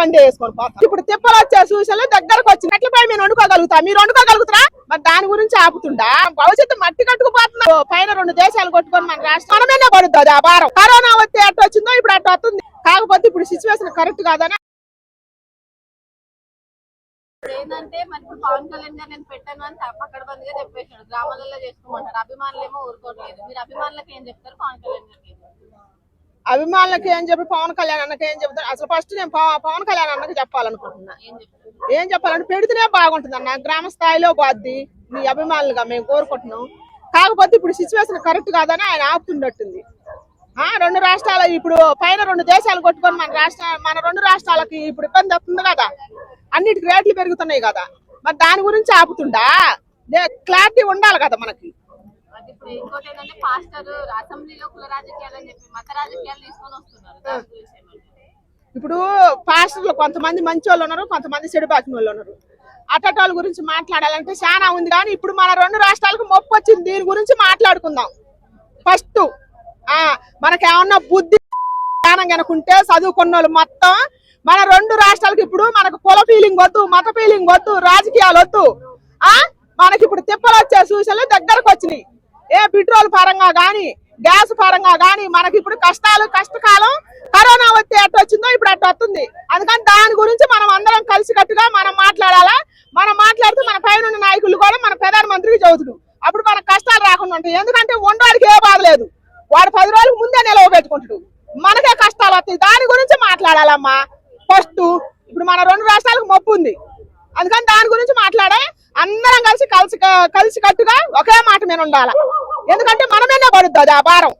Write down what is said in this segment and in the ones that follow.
బండి వేసుకొని పోతాం. ఇప్పుడు తిప్పలు వచ్చే సూచనలు దగ్గరకు వచ్చినట్లపై మేము వండుకోగలుగుతాం. మీరు వండుకోగలుగుతారా? మరి దాని గురించి ఆపుతుండా? భవిష్యత్తు మట్టి కట్టుకుపోతున్నారు. పైన 2 దేశాలు కొట్టుకొని మన రాష్ట్రం మనమేనే పడుతుంది ఆ భారం. కరోనా వస్తే అట్ట వచ్చిందో ఇప్పుడు అట్ట వస్తుంది. కాకపోతే ఇప్పుడు సిచ్యువేషన్ కరెక్ట్ కాదని ఏంటంటే మరి ఇప్పుడు పవన్ కళ్యాణ్ గారు నేను పెట్టాను అని పక్కడబందిగా చెప్పేసాడు. గ్రామాలలో చేసుకోమంటారు. అభిమానులు ఏమో ఊరుకోవట్లేదు. మీరు అభిమానులకు ఏం చెప్తారు? పవన్ కళ్యాణ్ గారికి అభిమానులకి ఏం చెప్పి పవన్ కళ్యాణ్ అన్నకి ఏం చెప్తారు? అసలు ఫస్ట్ నేను పవన్ కళ్యాణ్ అన్నకి చెప్పాలనుకుంటున్నా. ఏం చెప్పాలంటే పెడితేనే బాగుంటుంది అన్న. గ్రామ స్థాయిలో బాద్ది మీ అభిమానులుగా మేము కోరుకుంటున్నాం. కాకపోతే ఇప్పుడు సిచ్యువేషన్ కరెక్ట్ కాదని ఆయన ఆపుతున్నట్టుంది. 2 రాష్ట్రాలు ఇప్పుడు పైన 2 దేశాలు కొట్టుకొని మన 2 రాష్ట్రాలకి ఇప్పుడు ఇబ్బంది వస్తుంది కదా. అన్నిటికి రేట్లు పెరుగుతున్నాయి కదా. మరి దాని గురించి ఆపుతుండా? క్లారిటీ ఉండాలి కదా మనకి. ఇంకోటి ఏంటంటే పాస్టర్ అసెంబ్లీలో కుల రాజకీయాలని చెప్పి మత రాజకీయాలు తీసుకొని వస్తున్నారు. ఇప్పుడు పాస్టర్లు కొంతమంది మంచి వాళ్ళు ఉన్నారు, కొంతమంది చెడు బాకిన వాళ్ళు ఉన్నారు. అట్టటోళ్ళ గురించి మాట్లాడాలంటే చాలా ఉంది. కానీ ఇప్పుడు మన 2 రాష్ట్రాలకు మొప్పు వచ్చింది. దీని గురించి మాట్లాడుకుందాం. ఫస్ట్ మనకేమన్నా బుద్ధి జ్ఞానం కనుకుంటే చదువుకున్న వాళ్ళు మొత్తం మన 2 రాష్ట్రాలకు ఇప్పుడు మనకు కుల ఫీలింగ్ వద్దు, మత ఫీలింగ్ వద్దు, రాజకీయాలు వద్దు. మనకి ఇప్పుడు తిప్పలు వచ్చే సూచనలు దగ్గరకు వచ్చినాయి. పెట్రోల్ పరంగా గానీ గ్యాస్ పరంగా గానీ మనకి ఇప్పుడు కష్టకాలం. కరోనా వస్తే ఎట్ట వచ్చిందో ఇప్పుడు అట్ట వస్తుంది. అందుకని దాని గురించి మనం అందరం కలిసికట్టుగా మనం మాట్లాడాలా. మనం మాట్లాడితే మన పైన నాయకులు కూడా మన ప్రధానమంత్రికి చదువుతుడు. అప్పుడు మనకు కష్టాలు రాకుండా ఉంటాయి. ఎందుకంటే ఉండడానికి ఏ బాధ లేదు. వాడు 10 రోజులకు ముందే నిలవ పెట్టుకుంటాడు. మనకే కష్టాలు వస్తాయి. దాని గురించి మాట్లాడాలమ్మా. ఫస్ట్ ఇప్పుడు మన 2 రాష్ట్రాలకు మొప్పు ఉంది. అందుకని దాని గురించి మాట్లాడే అందరం కలిసి కట్టుగా ఒకే మాట మీద ఉండాల. ఎందుకంటే మనమేనే పడుతుంది ఆ భారం.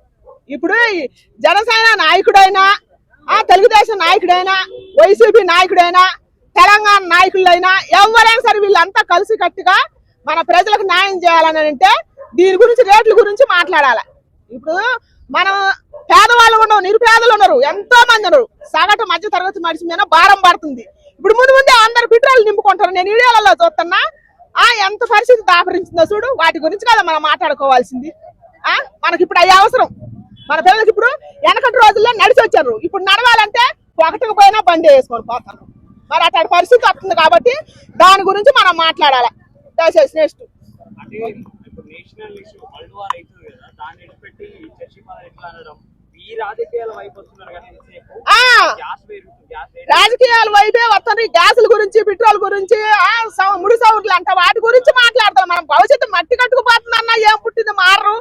ఇప్పుడు జనసేన నాయకుడైనా, తెలుగుదేశం నాయకుడైనా, వైసీపీ నాయకుడైనా, తెలంగాణ నాయకులైనా ఎవరైనా సరే వీళ్ళంతా కలిసి కట్టుగా మన ప్రజలకు న్యాయం చేయాలని అంటే దీని గురించి రేట్ల గురించి మాట్లాడాలి. ఇప్పుడు మనం పేదవాళ్ళు ఉండవు, నిరుపేదలు ఉన్నారు, ఎంతో మంది ఉన్నారు. సగటు మధ్య తరగతి మనిషి మీద భారం పడుతుంది. ఇప్పుడు ముందే అందరు పెట్రోల్ నింపుకుంటారు. నేను వీడియోలలో చూస్తున్నా. ఎంత పరిస్థితి దాపరించిందో చూడు. వాటి గురించి కదా మనం మాట్లాడుకోవాల్సింది. మనకి ఇప్పుడు అయ్యే అవసరం. మన పిల్లలకి ఇప్పుడు వెనకటి రోజుల్లో నడిచి వచ్చారు. ఇప్పుడు నడవాలంటే ఒకటికి పోయినా బండి వేసుకొని పోతారు. మరి అట్లాంటి పరిస్థితి వస్తుంది కాబట్టి దాని గురించి మనం మాట్లాడాలి. దయచేసి నెక్స్ట్ రాజకీయాల వైపే వస్తుంది. గ్యాసుల గురించి, పెట్రోల్ గురించి, ముడి సౌకర్యాలు అంట వాటి గురించి మాట్లాడతాం. మనం భవిష్యత్తు మట్టి కట్టుకుపోతుందన్నా ఏం పుట్టింది మారరు.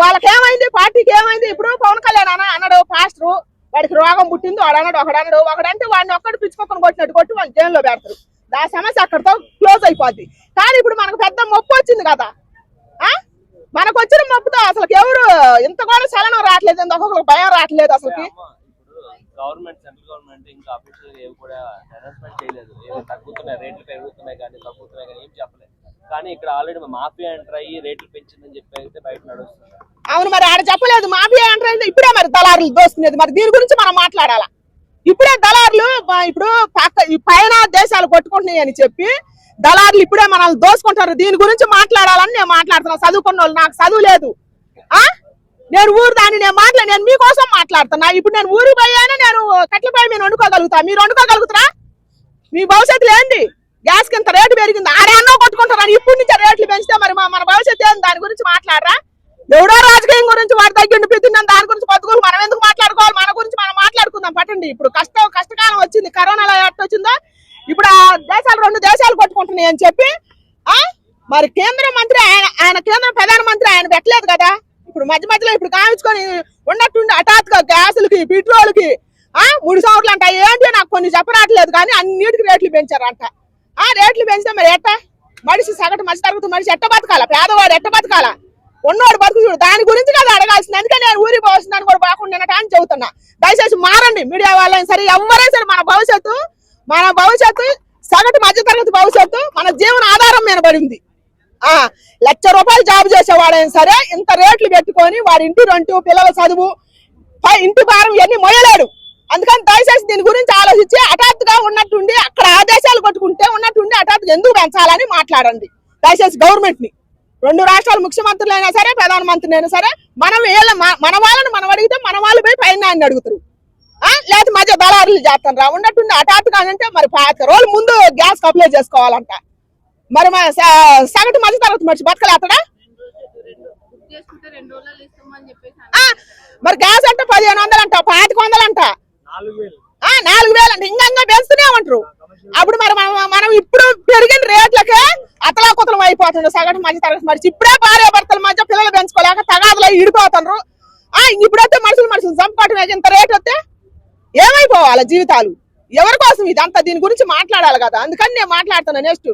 వాళ్ళకేమైంది, పార్టీకి ఏమైంది? ఇప్పుడు పవన్ కళ్యాణ్ అన్నాడు పాస్టరు, వాడికి రోగం పుట్టింది వాడు అన్నాడు. ఒకడంటే వాడిని ఒక్కడు పిచ్చుకొక్కను కొట్టినట్టు కొట్టి వాళ్ళు జైల్లో పెడతారు. ఆ సమస్య అక్కడితో క్లోజ్ అయిపోద్ది. కానీ ఇప్పుడు మనకు పెద్ద మొప్పు వచ్చింది కదా. మనకు వచ్చిన మొప్పుతో అసలు ఎవరు ఇంత కూడా చలనం రావట్లేదు. ఒక్కొక్కరికి భయం రావట్లేదు. అసలు గవర్నమెంట్, సెంట్రల్ గవర్నమెంట్ ఇంకా అఫీషియల్ ఏవి కూడా అనౌన్స్మెంట్ చేయలేదు. తగ్గుతున్నాయి, రేట్లు పెరుగుతున్నాయి కానీ తగ్గుతున్నాయి కానీ ఏం చెప్పలేదు. కానీ ఇక్కడ ఆల్రెడీ మాఫియా ఎంటర్ అయ్యి రేట్లు పెంచిందని చెప్పి అయితే బయట నడుస్తుంది. అవును, మరి ఆడ చెప్పలేదు. మాఫియా ఎంటర్ అయింది ఇప్పుడే. మరి దళారులు దోసుకునేది. మరి దీని గురించి మనం మాట్లాడాలా. ఇప్పుడే దళారులు ఇప్పుడు పైన దేశాలు కొట్టుకుంటున్నాయి అని చెప్పి దళారులు ఇప్పుడే మనల్ని దోసుకుంటారు. దీని గురించి మాట్లాడాలని నేను మాట్లాడుతున్నా. చదువుకున్న వాళ్ళు, నాకు చదువు లేదు. నేను ఊరు దాన్ని నేను మీకోసం మాట్లాడుతున్నా. ఇప్పుడు నేను ఊరికి పోయాను, నేను కట్లపై మేము వండుకోగలుగుతా. మీరు వండుకోగలుగుతారా? మీ భవిష్యత్తులో ఏంది? గ్యాస్ కింద రేటు పెరిగింది. ఆడేన్నో కొట్టుకుంటారు. ఇప్పుడు నుంచి రేట్లు పెంచితే మరి మన భవిష్యత్తు ఏంది? దాని గురించి మాట్లాడరా? ఎవడో రాజకీయం గురించి వాడు తగ్గిండి పెద్దిందని దాని గురించి బతుకోవాలి. మనం ఎందుకు మాట్లాడుకోవాలి? మన గురించి మనం మాట్లాడుకుందాం పట్టండి. ఇప్పుడు కష్టకాలం వచ్చింది. కరోనాలో ఎట్ట వచ్చిందో ఇప్పుడు దేశాలు 2 దేశాలు కొట్టుకుంటున్నాయి అని చెప్పి మరి కేంద్ర మంత్రి ఆయన కేంద్ర ప్రధానమంత్రి ఆయన పెట్టలేదు కదా. ఇప్పుడు మధ్యలో ఇప్పుడు కావించుకొని ఉన్నట్టుండి హఠాత్తుగా గ్యాసులకి, పెట్రోల్కి, ముడి సౌకర్యాలు అంట ఏంటి నాకు కొన్ని చెప్పరాట్లేదు. కానీ అన్నిటికి రేట్లు పెంచారంట. రేట్లు పెంచితే మరి ఎట్ట మనిషి సగటు మధ్య తరగతి మనిషి ఎట్ట బతకాల? పేదవాడు ఎట్ట బతకాల? ఉన్నవాడు బతుకు చూడు. దాని గురించి కదా అడగాల్సింది. అందుకే నేను ఊరికి పోవస్తుందని కూడా బాగుండే అని చెబుతున్నా. దయచేసి మారండి మీడియా వాళ్ళని సరే, ఎవరైనా సరే. మన భవిష్యత్తు సగటు మధ్య తరగతి భవిష్యత్తు మన జీవన ఆధారం మీద పడింది. ₹1,00,000 జాబ్ చేసేవాడైనా సరే ఇంత రేట్లు పెట్టుకొని వాడి ఇంటి రెంటు, పిల్లల చదువు, ఇంటి భారం ఇవన్నీ మొయ్యలేడు. అందుకని దయచేసి దీని గురించి ఆలోచించి హఠాత్తుగా ఉన్నట్టుండి అక్కడ ఆదేశాలు కొట్టుకుంటే ఉన్నట్టుండి హఠాత్తుగా ఎందుకు పెంచాలని మాట్లాడండి దయచేసి గవర్నమెంట్ ని. 2 రాష్ట్రాల ముఖ్యమంత్రులైనా సరే, ప్రధానమంత్రులైనా సరే, మన వాళ్ళని మనం అడిగితే మన వాళ్ళు పోయి పైన అడుగుతారు. లేకపోతే మధ్య దళారులు చేస్తాను రా ఉన్నట్టుండి అటాట్ కానంటే మరి 5 రోజులు ముందు గ్యాస్ అప్లై చేసుకోవాలంట. మరి సగటు మధ్య తరగతి మనిషి బతకలేస్తాడా? బుక్ చేసుకుంటే 2 రోజులు ఇస్తామని చెప్పేసి మరి గ్యాస్ అంటే 1500 అంట, 2500 అంట, 4000 అంటే ఇంకా పెంచుతూనే ఉంటారు. అప్పుడు మరి మనం ఇప్పుడు పెరిగిన రేట్లకే అతలాకుతలం అయిపోతుంది సగటు మధ్య తరగతి మనిషి. ఇప్పుడే భార్య భర్తల మధ్య పిల్లలు పెంచుకోలేక తగాదులో ఇడిపోతున్నారు. ఇప్పుడైతే మనుషులు చంపుకోవటం ఇంత రేట్ వస్తే ఏమైపోవాలి జీవితాలు? ఎవరి కోసం ఇదంతా? దీని గురించి మాట్లాడాలి కదా, అందుకని నేను మాట్లాడుతున్నా నెక్స్ట్.